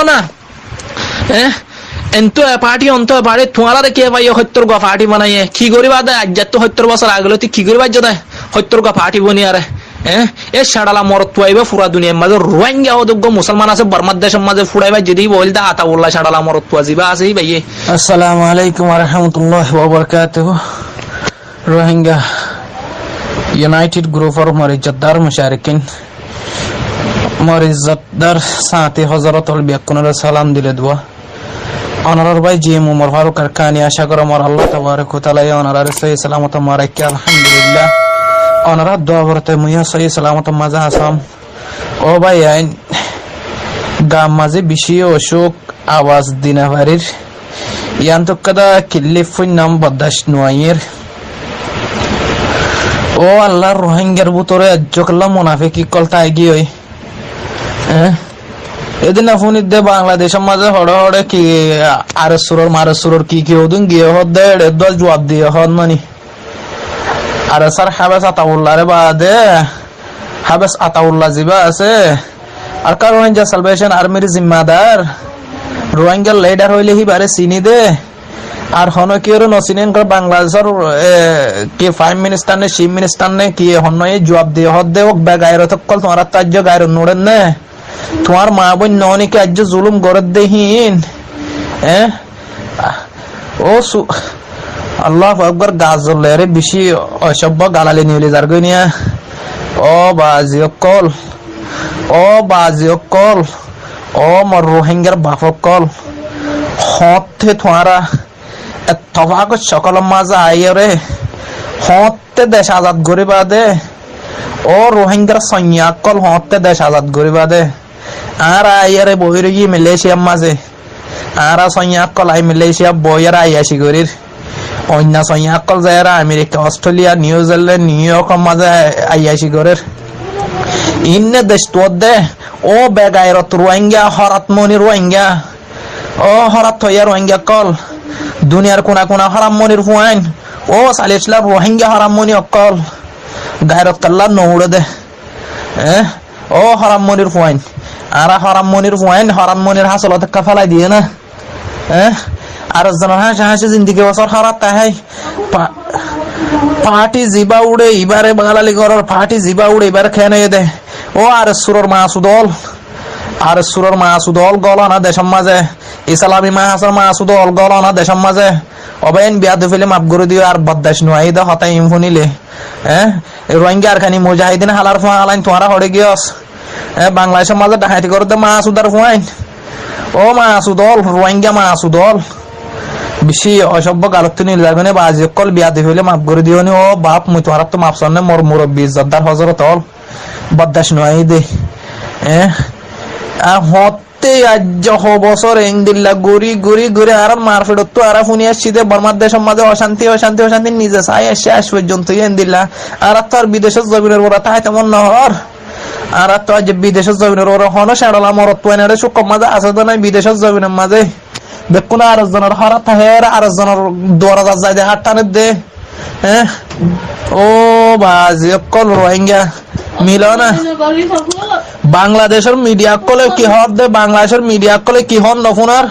না এন্তু পার্টি অন্ত পারে তোমারা কে ভাই 70 গা পার্টি বানাইয়ে কি করিবা দে আজ তো 70 বছর আগলে তুই কি করিবা দে 70 গা পার্টি বনি আরে এ শাড়ালা মরত পাইবে পুরা দুনিয়ার মাঝে রোহিঙ্গা অযোগ্য মুসলমান আছে বর্মার দেশের মাঝে ফুড়াইবা যদি বলতে আতাউল্লাহ শাড়ালা মরত পাজিবা আছে ভাইয়ে। আসসালামু আলাইকুম ওয়া রাহমাতুল্লাহি ওয়া বারাকাতুহু। রোহিঙ্গা ইউনাইটেড গ্রুপ ফর মরিজাদার মুশারিকিন মরিজাদার সাথে হযরতুল বিয়াকুনের সালাম দিলে দোয়া অনারার ভাই জিএম উমর ফারুক কারকানি আশা করি আমার আল্লাহ তাবারক ওয়া তাআলা অনারার সহি সালামত মারাইকে আলহামদুলিল্লাহ অনারা দোয়া করতে মুইয়া সহি সালামত মাজা আসাম ও ভাই আইন গাম মাঝে বেশি অসুখ আওয়াজ দিনাভারির ইয়ান তো কদা কিল্লিফুন নাম বদাশ নোয়াইয়ের ও আল্লাহর রোহিঙ্গার ভিতরে আজ্জকল্লা মুনাফিকি কলতা গিয়ে এদিন আপনি দে বাংলাদেশের মাঝে হড়ে হড়ে কি আর সুরর কি ওদিন গিয়ে হদে দল জবাব দিয়ে হদ মানি আর স্যার হাবেস আতাউল্লাহ রে বাদে হাবেস আতাউল্লাহ জিবা আছে আর কার রোহিঙ্গা সালভেশন আর্মির জিম্মাদার রোহিঙ্গার লিডার হইলে হি বারে চিনি দে আর হন কি ওর নসিনেন করে বাংলাদেশের কি প্রাইম মিনিস্টার নে চিফ মিনিস্টার নে কি হন এই জবাব দিয়ে হদ দে ওক বেগায়র তকল তোমার তাজ্য গায়র নোড়েন নে তোমার মা বোন ননিকে আজ জুলুম গরদ দেহিন ও আল্লাহ আকবার গাজলের বেশি অসভ্য গালালি নিউলি জারগনিয়া ও বাজি অকল ও মর রোহিঙ্গার বাপকল হতে তোমারা এতভাগ সকল মাঝে আইরে হতে দেশ আজাদ করিবা দে ও রোহিঙ্গার সৈন্যাকল হতে দেশ আজাদ করিবা দে আর আইরে বহির গিয়ে মালয়েশিয়ার মাঝে আর সৈন্যাকল আই মালয়েশিয়া বইয়ের আইয়াসি করির অন্য সৈন্যাকল যারা আমেরিকা অস্ট্রেলিয়া নিউজিল্যান্ড নিউ ইয়র্কের মাঝে আইয়াসি করির ইন্নে দেশ তো দে ও বেগায়রত রোহিঙ্গা হরাত মনি রোহিঙ্গা ও হরাত হইয়া রোহিঙ্গা কল দুনিয়ার কোনা কোনা হারাম মনির ফুয়াইন ও সালিসলা রোহিঙ্গা হারাম মনি অকল গায়রত কাল্লা নৌড়ে দে ও হারাম মনির ফুয়াইন আর হারাম মনির ফুয়াইন হারাম মনির হাসলত কাফালাই দিয়ে না আর জন হাসি জিন্দিগি বছর হারাত তাহাই পার্টি জিবা উড়ে এবারে বাঙালি ঘরের পার্টি জিবা উড়ে এবারে খেয়ে নিয়ে দে ও আর সুরর মাসুদল গলানা দেশের মাঝে ইসলামী মাসুদল গলানা দেশের মাঝে অবেন বিয়া দুফিলে মাপ করে দিও আর বদাস নুয়াই দে হতাই ইমফুনিলে রোহিঙ্গা আর খানি মুজাহিদিন হালার ফুয়া হালাইন তোমারা হড়ে গিয়স বাংলাদেশের মাঝে ডাকাতি করে দে মাসুদার ফুয়াইন ও মাসুদল রোহিঙ্গা মাসুদল বেশি অসভ্য গালত নিলে লাগনে বাজি কল বিয়া দুফিলে মাপ করে দিও নি ও বাপ মুই তোমার তো মাপ সন্নে মোর মুরব্বী ইজ্জতদার হযরত হল বদাস নুয়াই দে হতে আজ বছর এংদিল্লা ঘুরি আর মারফেট তো আর শুনি আসছি যে বর্মার দেশের মাঝে অশান্তি নিজে চাই আসছে আজ পর্যন্ত এংদিল্লা আর তো আর বিদেশের জমিনের ওরা তাই তেমন নহর আর তো আজ বিদেশের জমিনের ওরা হন সেড়লা মরত পয়নারে সুকম মাঝে আছে তো নাই বিদেশের জমিনের মাঝে দেখুন আর জনের হরা থাহের আর জনের দোয়ারা যায় দে হাত টানে দে ও বাজি কল রোহিঙ্গা মিল না বাংলাদেশের মিডিয়া কলে কি হর দে বাংলাদেশের মিডিয়া কলে কি হন নফুনার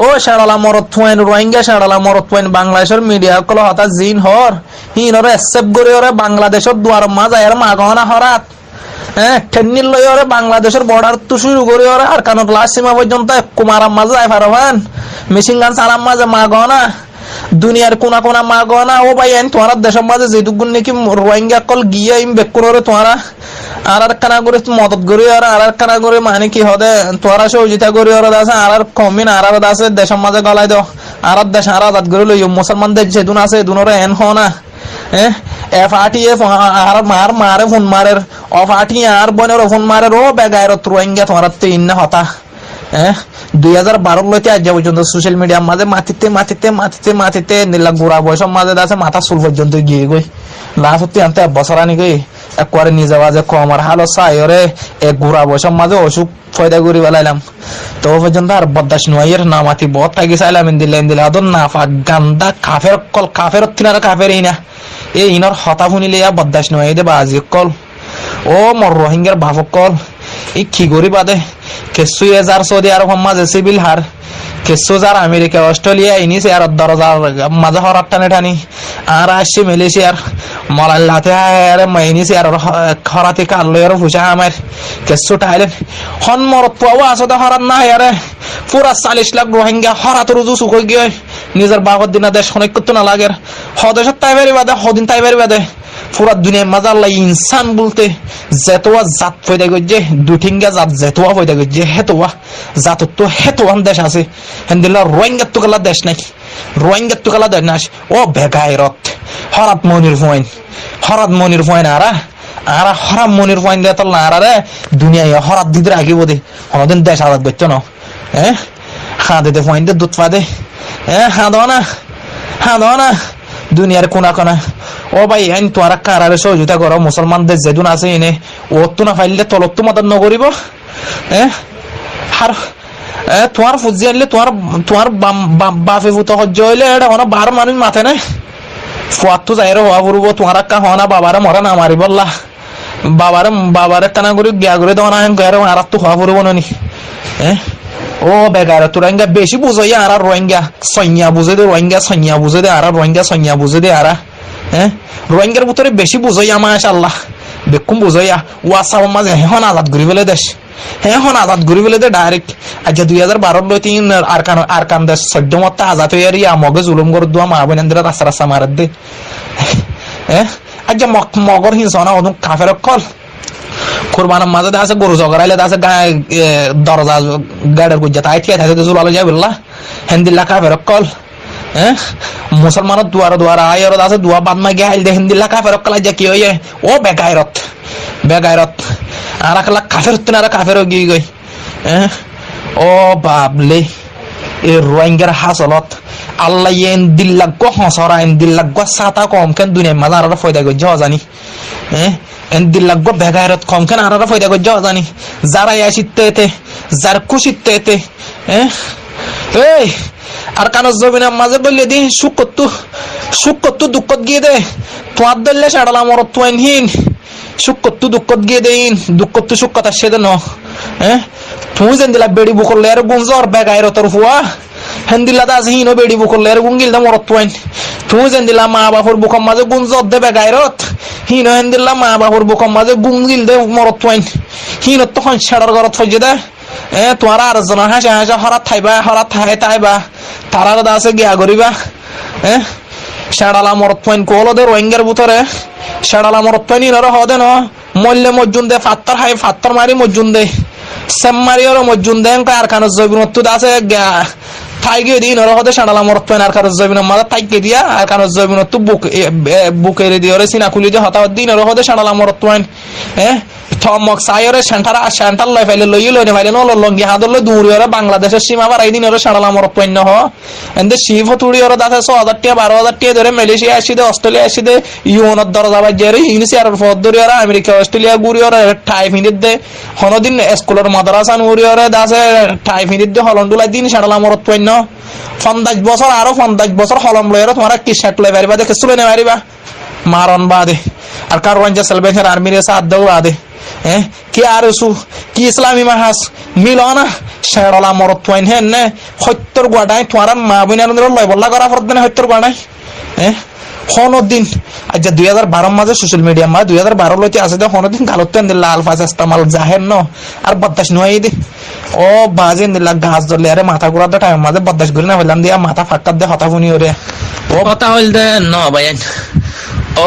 ও শাড়ালা মরত ফুয়েন রোহিঙ্গা শাড়ালা মরত ফুয়েন বাংলাদেশের মিডিয়া কলে হতা জিন হর হিনরে এসেপ করে ওরে বাংলাদেশের দুয়ার মাঝ এর মাগনা হরাত ঠেন্নিল লই ওরে বাংলাদেশের বর্ডার তো শুরু করে ওরে আর কানো ক্লাস সীমা পর্যন্ত কুমারাম মাঝে আই পারবান মেশিন গান সালাম মাঝে মাগনা দুনিয়ার কোনা কোনা মাগনা ও ভাই আইন তোমার দেশের মাঝে যেটুকুন নাকি রোহিঙ্গা কল গিয়ে ইম বেকুন ওরে তোমারা আর কানা করে মদত করি আর কানা করে মানে কি হদে তোরা সহযোগিতা করি ওরা আছে আর কমিন আর আছে দেশের মাঝে গলাই দাও আর দেশ আর আজাদ করে লই মুসলমানদের যেদুন আছে দুনরে এন হ না এফ আর মারে ফোন মারের অফ আটি আর বনের ফোন মারের ও বেগায়রত রোহিঙ্গা তোমার তো ইন্না হতা 2012 লইতে আজ পর্যন্ত সোশ্যাল মিডিয়ার মাঝে মাতিতে নীলা গোড়া বয়সের মাঝে আছে মাথা চুল পর্যন্ত গিয়ে গই লাভ হতে আনতে বছর আনি গই একবারে নিজে বাজে কমার হালো চাইরে এক গোড়া বয়সের মাঝে অসুখ ফয়দা করি বেলাইলাম তো পর্যন্ত আর বদাস নুয়াইয়ের নামাতি বহুত থাকি চাইলাম দিলে আদর না ফাঁক গান্দা কাফের তিনারা কাফের না এই ইনর হতা শুনিলে বদাস নুয়াই দে বাজি কল ও মর রোহিঙ্গার ভাবক কল এই কি করি বাদে কিছু যার সৌদি আরব মাঝে সিভিল হার কিছু যার আমেরিকা অস্ট্রেলিয়া ইনিস আর দরজার মাঝে হরার টানে টানি আর আসছে মালয়েশিয়ার মলাল্লাতে আরে মাইনিস আর হরাতে কাল্লয়ের ফুসা আমার কিছু টাইলেন হন মরত পাওয়া আসতে হরার না আরে পুরা 40 লাখ রোহিঙ্গা হরাত রুজু সুখ গিয়ে নিজের বাগর দিনা দেশ অনেক করতে না লাগে হদেশত তাইবারি বাদে হদিন তাইবারি বাদে পুরা দুনিয়ার মাঝে আল্লাহ ইনসান বলতে যেতোয়া জাত পয়দা করছে দুঠিঙ্গা জাত যেতোয়া পয়দা করছে হেতোয়া জাতত তো হেতোয়ান দেশ আছে হেন্দিল্লা রোহিঙ্গার তো কালা দেশ নাই রোহিঙ্গার তো কালা দেশ না ও বেগায়রত হরাত মনির ফয়েন আরা হরাম মনির ফয়েন দিয়ে তো না রে দুনিয়ায় হরাত দিতে রাখিব দে কোনদিন দেশ আলাদ করছো না হাঁদে ফয়েন দে দুধ পা দে হাঁদো না দুনিয়ার কোনা কোনা ও ভাই আইন তোমার কারারে সহযোগিতা করো মুসলমানদের যেদিন আছে এনে ও তো না ফাইলে তলত তো মদত নকরিব আর তোমার ফুজি আনলে তোমার বাপে ফুত সহ্য হইলে এটা কোনো বার মানুষ মাথে নাই ফুয়ার তো যাই হওয়া পড়ব তোমার কা হনা বাবারে মরা না মারি বললা বাবারে টানা করে গিয়া করে দেওয়া না আর তো হওয়া পড়ব নি ও বেগার রোহিঙ্গা বেশি বুঝাই আর রোহিঙ্গা সৈন্যা বুঝে দে রোহিঙ্গা সৈন্যা বুঝে দে আর রোহিঙ্গা সৈন্যা বুঝে দে আর রোহিঙ্গার ভিতরে বেশি বুঝাইয়া মাশাআল্লাহ বেকুম বুঝাইয়া ওয়াসাব মাঝে হন আজাদ ঘুরি ফেলে দেশ হন আজাদ ঘুরি ফেলে দে ডাইরেক্ট আচ্ছা 2012 লই তিন আরকান দেশ 14 মত আজাদ হয়ে রিয়া মগে জুলুম করে দোয়া মা বোনেরা রাস্তা মার দে আচ্ছা মগর হিংসনা ওদুম কাফের কল কুরবানের মাঝে আছে গরু জগরাইলে আছে দরজা গাড়ির গুজ্জা তাই ঠিক আছে জুলালো যাই বললা হেন্দিল্লা কাফের কল মুসলমানের দুয়ারা আয়র আছে দুয়া বাদ মা গিয়ে হাইল দে হেন্দিল্লা কাফের কল যা কি হয়ে ও বেগায়রত আর একলা কাফের হতে না কাফের গিয়ে গই ও বাবলে এ রোহিঙ্গার হাসলত আল্লাহ এন দিল্লা গো হসরা এন দিল্লা গো সাতা কম কেন দুনিয়ার মাঝে আর ফয়দা গই যাও জানি এন দিল্লা গো বেগায়রত কম কেন আর ফয়দা গই যাও জানি যারা আসিতে এতে যার খুশিতে এতে এই আর কানো জমিনের মাঝে বললে দি সুখ করতু দুঃখত গিয়ে দে তোমার দললে সাড়ালা মরত তোয়াইনহীন সুখ করতু দুঃখত গিয়ে দেইন দুঃখত সুখ কথা সেদে ন তুমি যেন দিলা বেড়ি বুকলে আর গুঞ্জর বেগায়রতর ফুয়া হেন্দিল্লা দাস হিনো বেড়ি বুকলে আর গুঙ্গিল দা মরত তোয়াইন তুমি যেন দিলা মা বাপুর বুকম মাঝে গুঞ্জর দে বেগায়রত হিনো হেন্দিল্লা মা বাপুর বুকম মাঝে গুঙ্গিল দে মরত তোয়াইন হিনো তখন ছেড়ার ঘরত ফজে দে তোমার আর জনের হাসা হরাত থাইবা তারা আছে গিয়া করিবা শেড়ালা মরত পয়েন কোল দে রোহিঙ্গার ভিতরে শেড়ালা মরত পয়েন ইনর হদে ন মল্লে মজ্জুন দে ফাত্তর মারি মজ্জুন দে সেম মারি ওর মজ্জুন দে আর কানো জবিনত আছে থাইগে দিন ওর হদে শেড়ালা মরত পয়েন আর কানো জবিনের মাঝে থাইকে দিয়া আর কানো জবিনত বুকের দিয়ে ওরে সিনা খুলি দিয়ে হতা দিন ওর হদে শেড়ালা মরত পয়েন থমক সাইরে সেন্টার লই ফাইলে লই ফাইলে ন লঙ্গি হাদলে দূরে ওরা বাংলাদেশের সীমা বাড়াই দিন ওরা সাড়ালা মরত পণ্য হ এন্দে শিব তুড়ি ওরা দাসে 6,000 টাকা 12,000 টাকা ধরে মালয়েশিয়া আসি দে অস্ট্রেলিয়া আসি দে ইউরোপ দরজা বাজে রে ইউনিসিয়ার ফদ ধরে ওরা আমেরিকা অস্ট্রেলিয়া গুড়ি ওরা ঠাই ফিনিত দে হনদিন স্কুলের মাদ্রাসা নুরি ওরা দাসে ঠাই ফিনিত দে হলন্ডুলাই দিন সাড়ালা মরত পণ্য 50 বছর আরো 50 বছর হলম লই ওরা তোমার কি সেট লই পারিবা দেখে চলে নে পারিবা মারন বাদে আর কারওয়ান যে সালভেশন আর্মির সাথ দাও বাদে কি আর কি ইসলামী মাহাস মিলনা শেড়লা মরত তোয়াইন হেন সত্যর গোয়াডাই তোমার মা বোনের লয় বল্লা করা ফরত না সত্যর গোয়াডাই হনদিন আচ্ছা 2012 মাঝে সোশ্যাল মিডিয়া মা 2012 লইতে আছে দে হনদিন গালতেন দিল্লা আলফাজ ইস্তেমাল জাহের ন আর বদদাস নয় দে ও বাজে দিল্লা গাছ ধরলে আরে মাথা ঘুরা দে টাইম মাঝে বদদাস করি না হইলাম দিয়া মাথা ফাটকাত দে হতা ফুনি ওরে ও কথা হইল দে ন ভাই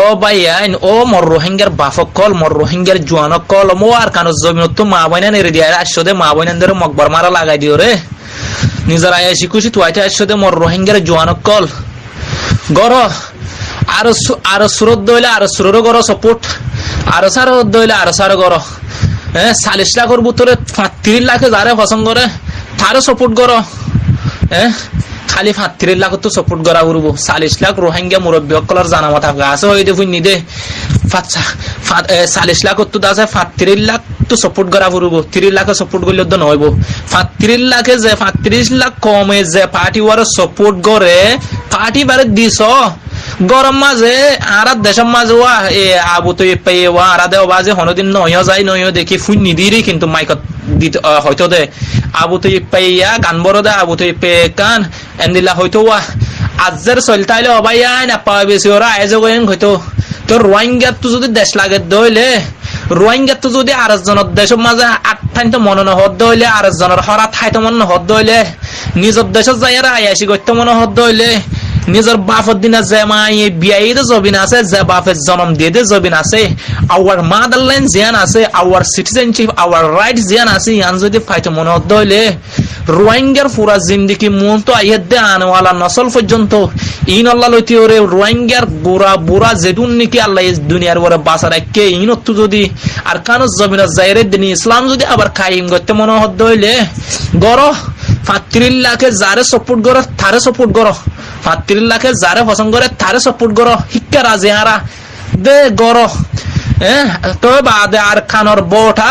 ও ভাই আইন ও মর রোহিঙ্গার বাফক কল মর রোহিঙ্গার জোয়ানক কল মো আর কানো জমিনত তো মা বইনা নেরে দিয়া আসছো দে মা বইনাদের মকবার মারা লাগাই দিও রে নিজের আয়াসি খুশি তুইতে আসছো দে মর রোহিঙ্গার জোয়ানক কল গর আর সুরত দইলে আর সুরর গর সাপোর্ট আর সার দইলে আর সার গর 40 লাখের ভিতরে 30 লাখে যারে পছন্দ করে তারও সাপোর্ট গর খালি 35 লাখ তো সাপোর্ট করা করবো 40 লাখ রোহিঙ্গা মুরব্বী সকলের জানা মাথা আছে হয়ে দেখুন নিদে 40 লাখ তো আছে 35 লাখ তো সাপোর্ট করা করবো 30 লাখ সাপোর্ট করলে তো নহব 35 লাখে যে 35 লাখ কমে যে পার্টি ওয়ার সাপোর্ট করে পার্টি বারে দিছ গরম মাঝে আর দেশের মাঝে আবু তো পেয়ে আর দেওয়া বাজে হনদিন নয় যায় নয় দেখি ফুন নিদিরি কিন্তু মাইকত দিতে হয়তো দে আবু তো পাইয়া গান বড় দে আবু তো পে কান এন্দিলা হয়তো ওয়া আজের চলতাইলে অবাইয়া না পাওয়া বেশি ওরা আয়োজক হয়তো তো রোহিঙ্গা তো যদি দেশ লাগে দইলে রোহিঙ্গা তো যদি আরেকজনের দেশের মাঝে আটঠাইন তো মনে হদ হইলে আরেকজনের হরা ঠাইতো মনে হদ হইলে নিজের দেশত যাই আয়াসি করতে মনে হদ হইলে নিজের বাপের দিনে যে মাই বিয়াইতে জবিন আছে যে বাপের জন্ম দিয়ে জবিন আছে আওয়ার মাদারল্যান্ড জিয়ান আছে আওয়ার সিটিজেনশিপ আওয়ার রাইট জিয়ান আছে ইয়ান যদি ফাইতে মনে হদ হইলে রোহিঙ্গার পুরা জিন্দিগি মন তো আইয়ে দে আনওয়ালা নসল পর্যন্ত ইন আল্লাহ লইতে ওরে রোহিঙ্গার বুড়া বুড়া যেটুন নাকি আল্লাহ দুনিয়ার ওরে বাঁচা রাখে ইনত যদি আর কানো জমিনের জায়রে দিন ইসলাম যদি আবার কায়েম করতে মনে হদ হইলে গড় 35 লাখে যারে সাপোর্ট করো তারে সাপোর্ট করো 35 লাখে যারে পছন্দ করে তারে সাপোর্ট করো শিক্ষা রাজে হারা দে গড় তো বাদে আর খানোর বোটা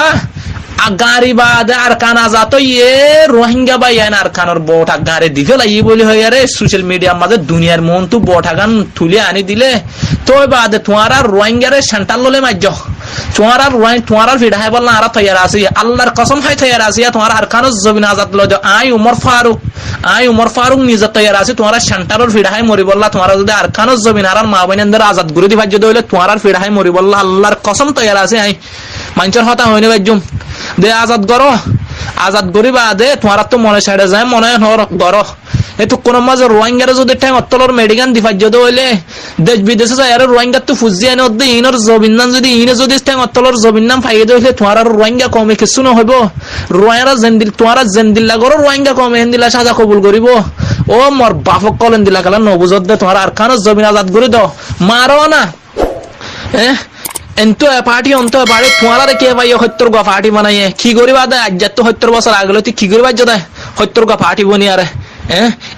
গাড়ি বাদে আর কানা যাতো ইয়ে রোহিঙ্গা বা ইয়ান আর খানোর বোটা গাড়ি দিবে লাই বলি হয় আরে সোশ্যাল মিডিয়ার মাঝে দুনিয়ার মন তো বোটা গান তুলে আনি দিলে তো বাদে তোমারা রোহিঙ্গারে সেন্টার ললে মাজ্য তোমারা ফিডাই বলনা আর তৈয়ার আছি আল্লাহর কসম হয় তৈয়ার আছি তোমার আর খানো জমিন আজাদ লজ আই উমর ফারুক নিজে তৈয়ার আছি তোমার সেন্টারের ফিডাই মরি বললা তোমার যদি আর খানো জমিন আর মা বোনেদের আজাদ করে দিবা যদি হইলে তোমার ফিডাই মরি বললা আল্লাহর কসম তৈয়ার আছি আই মানুষের হতা হয়নি বাজ্যম দে আজাদ করো আজাদ করিবা দে তোমার তো মনে সাইডে যায় মনে করো এতো কোন মাঝে রোহিঙ্গারে যদি ঠ্যাং অত্তলর মেডিকেল দিফাই যদি হইলে দেশ বিদেশে যায় আর রোহিঙ্গা তো ফুজি আনে অদ্দে ইনর জমিন নাম যদি ইনে যদি ঠ্যাং অত্তলর জমিন নাম ফাইয়ে দিলে তোমার আর রোহিঙ্গা কমে কিছু ন হইব রোহিঙ্গারা জেন্দিল তোমার জেন্দিল্লা করো রোহিঙ্গা কমে হেন্দিলা সাজা কবুল করিব ও মোর বাপক কলেন দিলা কালা নবুজত দে তোমার আর খানো জমিন আজাদ করে দাও মারো না এন্তু পার্টি অন্ত বাড়ি তোমার কে ভাই সত্তর গা পার্টি বানাইয়ে কি করিবা দে আজ তো 70 বছর আগলে তুই কি করিবা যা 70 গা পার্টি বনি আরে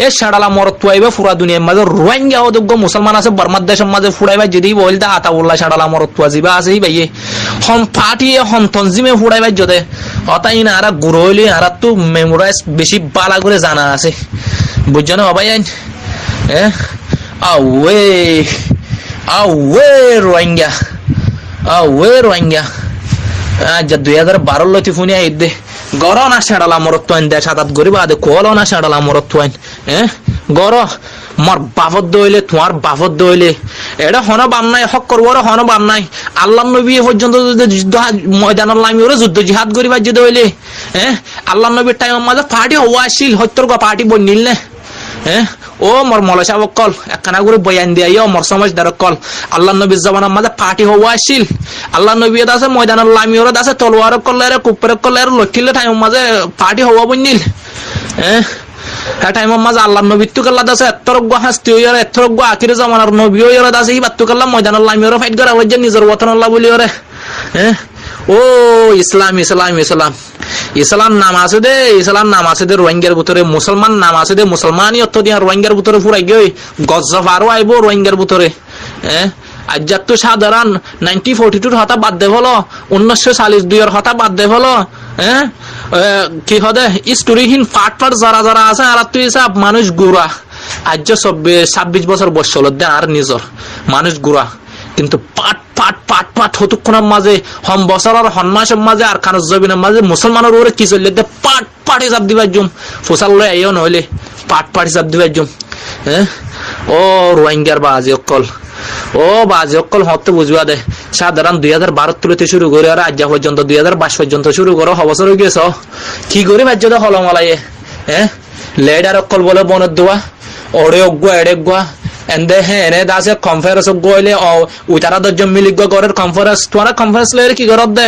এ সাড়ালা মরত তুয়াইবা পুরা দুনিয়ার মাঝে রোহিঙ্গা অযোগ্য মুসলমান আছে বর্মার দেশের মাঝে ফুড়াইবা যদি বলতে আতা উল্লা সাড়ালা মরত তুয়া যাবা আছে ভাইয়ে হন পার্টি হন তনজিমে ফুড়াইবা যদি অতাই না আর গুরইলি আর তো মেমোরাইজ বেশি বালা করে জানা আছে বুঝছ না ভাই আওয়ে রোহিঙ্গা রোহিঙ্গা আজ 2012 লতি ফোনে আই দে গড় না সাড়ালা মরত্বাইন দেশ আদাত গরিবা দে কল না সাড়ালা মরত্বাইন গড় মোর বাফত দইলে তোমার বাফত দইলে এটা হন বাম নাই হক করবো হন বাম নাই আল্লাহ নবী পর্যন্ত যদি যুদ্ধ ময়দানের লামি ওরে যুদ্ধ জিহাদ করিবা যে দইলে আল্লাহ নবীর টাইম মাঝে পার্টি হওয়া আসিল হত্তর পার্টি বনিল না ও মোর মলসা কল একখানা করে বয়ান দিয়া মোর সমাজদার কল আল্লাহ নবীর জমানার মাঝে পার্টি হওয়া আসিল আল্লাহ নবী আছে ময়দানের লামি ওরা আছে তলোয়ার করলে কুপরে করলে লক্ষিলে টাইম মাঝে পার্টি হওয়া বনিল টাইম মাঝে আল্লাহ নবীর তো কাল্লা আছে এতরজ্ঞ হাস্তি হইয়ারে এতরজ্ঞ আখিরে জমানার নবী হইয়ারে আছে এই বাত্তু কাল্লা ময়দানের লামি ওরা ফাইট করা হয়েছে নিজের ওয়াতন আল্লাহ বলি ওরে ও ইসলাম ইসলাম ইসলাম ইসলাম নাম আছে দে ইসলাম নাম আছে দে রোহিঙ্গার ভিতরে মুসলমান নাম আছে দে মুসলমানই অর্থ দিয়া রোহিঙ্গার ভিতরে ফুরাই গই গজব আরো আইব রোহিঙ্গার ভিতরে আজ তো সাধারণ 1942 হতা বাদ দে হলো 1942 এর হতা বাদ দে হলো কি হদে স্টোরিহীন ফাট যারা যারা আছে আর তুই সব মানুষ গুড়া আজ 26 বছর বয়স হলো দে আর নিজর মানুষ গুড়া কিন্তু পাট পাট পাট পাট হতক্ষণের মাঝে হম বছরের হনমাসের মাঝে আর খান জবিনের মাঝে মুসলমানের ওরে কি চললে পাট পাট হিসাব দিবার জুম ফোসাল লই আইও নহলে পাট পাট হিসাব দিবার জুম ও রোহিঙ্গার বাজি অকল ও বাজি অকল হতে বুঝবা দে সাধারণ 2012 তুলতে শুরু করে আর আজ পর্যন্ত 2022 পর্যন্ত শুরু করো বছর হয়ে গেছ কি করে বাজ্য দে হলমলাইয়ে লেডার অকল বলে বনের দোয়া ওড়ে অগুয়া এড়ে গুয়া এন্দে এনে দাসে কনফারেন্স গইলে উতারা দজন মিলিগ গরের কনফারেন্স তোরা কনফারেন্স লইরে কি গরদ দে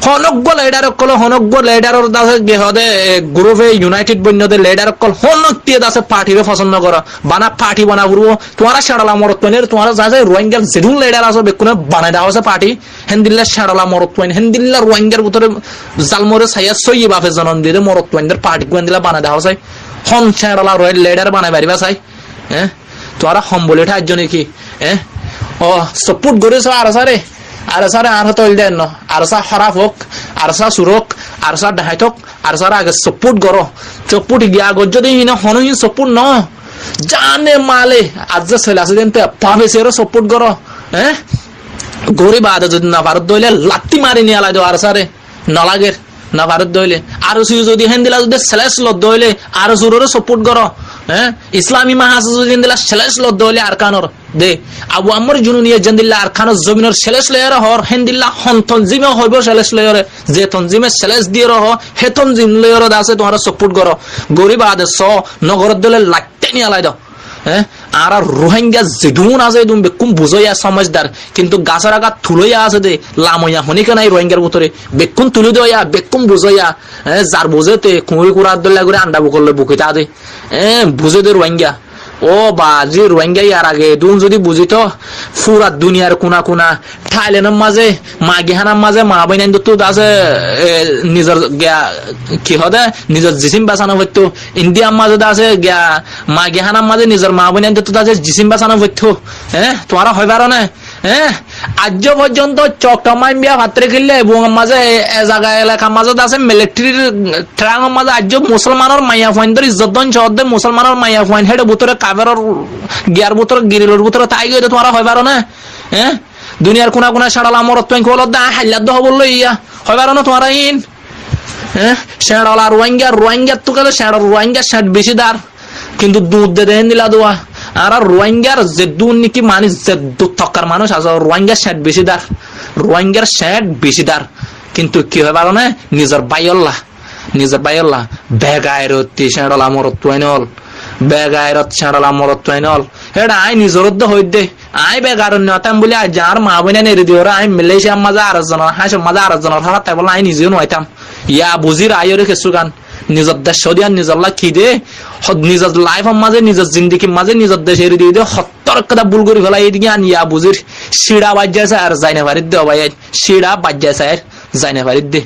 হনজ্ঞ লেডার কল হনজ্ঞ লেডারর দাসে গেহদে গ্রুপে ইউনাইটেড বন্যদের লেডার কল হনক্তি দাসে পার্টিরে পছন্দ কর বানা পার্টি বানা বুরু তোরা শাড়ালা মরতনের তোরা যাতে রোহিঙ্গা যেরুন লেডার আছে বেকুনে বানাই দাও আছে পার্টি হেন্দিল্লা শাড়ালা মরতন হেন্দিল্লা রোহিঙ্গার ভিতরে জালমরে ছাইয়া সই বাপে জনন দিয়ে মরতনদের পার্টি কোয়েন্দিলা বানাই দাও আছে হন শাড়ালা রয়েল লেডার বানাই পারিবা চাই তোরা সম্বলে ঠাই নাকি ও সপোর্ট করেছ আর সারে আর তৈল দেন আর সা খারাপ হোক আর সা সুরক আর সা ডাহাইত হোক আর সারা আগে সপোর্ট করো সপোর্ট গিয়া আগত যদি হনহীন সপোর্ট ন জানে মালে আজ যে ছেলে আছে দেন পাবে সেরও সপোর্ট করো গরিব আদে যদি না ভারত দইলে লাত্তি মারি নিয়ে আলাই আর সারে নলাগের না ভারত দইলে আর যদি হেন্দিলা যদি সেলেস লত দইলে আর জোরে সাপোর্ট করো হ্যাঁ ইসলামী মাহাজ যদি হেন্দিলা সেলেস লত দইলে আর কানর দে আবু আমর জুনুনিয়া জন্দিল্লা আর খানো জমিনের সেলেস লেয়ার হর হেন্দিল্লা হন্তন জিমে হইব সেলেস লেয়ারে যে তনজিমে সেলেস দিয়ে রহ হে তনজিম লেয়ার আছে তোমার সাপোর্ট করো গরিব আদে স নগর দলে লাগতে নিয়ে আলাই দাও হ্যাঁ আর রোহিঙ্গা যেদুন আছে তুমি বেকুম বুঝাইয়া সমাজদার কিন্তু গাছের আগা থুলইয়া আছে দে লামইয়া হনিকে নাই রোহিঙ্গার ভিতরে বেকুম তুলি দেয়া বেকুম বুঝাইয়া হ্যাঁ যার বুঝেতে কুঁড়ি কুড়ার দলে করে আন্ডা বুকলে বুকিতা দে বুঝে দে রোহিঙ্গা ও বাজি রোহিঙ্গা ইয়ার আগে দুন যদি বুঝিত পুরা দুনিয়ার কোনা কোনা থাইল্যান্ডের মাঝে মা গেহানার মাঝে মা বইনাই তো আছে নিজের কি হদে নিজের জিসিম বাঁচানো হইতো ইন্ডিয়ার মাঝে আছে মা গেহানার মাঝে নিজের মা বইনাই তো আছে জিসিম বাঁচানো হইতো হ্যাঁ তোমারা হয় পারো না হ্যাঁ আজ পর্যন্ত চকটমাই বিয়া ভাতরে খেললে এবং মাঝে জায়গা এলাকার মাঝে আছে মিলিটারির ট্রাঙের মাঝে আজ মুসলমানের মাইয়া ফাইন ইজ্জত শহরে মুসলমানের মাইয়া ফাইন হেডে ভিতরে কাবের গিয়ার ভিতরে গিরিলোর ভিতরে তাই গিয়ে তোমারা হয় পারো না হ্যাঁ দুনিয়ার কোনা কোনা সাড়ালা মরত পাই খোল দা হাইলাদ দহ বললো ইয়া হয় পারো না তোমারা ইন হ্যাঁ শেড়ালা রোহিঙ্গার তো গেলে রোহিঙ্গার ষাট বেশি দার কিন্তু দুধ দে দেন দিলা দোয়া আর রোহিঙ্গার যে দুধ নাকি মানুষ যে দুধ থকার মানুষ আছে রোহিঙ্গার ষাট বেশি দার রোহিঙ্গার ষাট বেশি দার কিন্তু কি হয় পারো না নিজের বাইল্লা বেগায়রতি শেড়ালা মরত পাইনল বেগায়রত শেড়ালা মরত পাইনল এটা আই নিজের হই দে আই বেগার নতাম বলে যার মা বইনা নেড়ে দিও আই মালয়েশিয়ার মাঝে আরেকজনের হাসের মাঝে আরেকজনের হারাত তাই বলে আই নিজেও নয়তাম ইয়া বুঝির আইরে কিছু গান নিজের দেশ সদিয়া নিজের কি দে নিজের লাইফের মাঝে নিজের জিন্দিগির মাঝে নিজের দেশ এড়ে দিয়ে দে সত্তর কথা ভুল করে ফেলা এইদিকে আন ইয়া বুঝির শিড়া বাজ্যাছে আর যাই না পারিত দে ভাই শিড়া বাজ্যাছে আর যাই না পারিত দে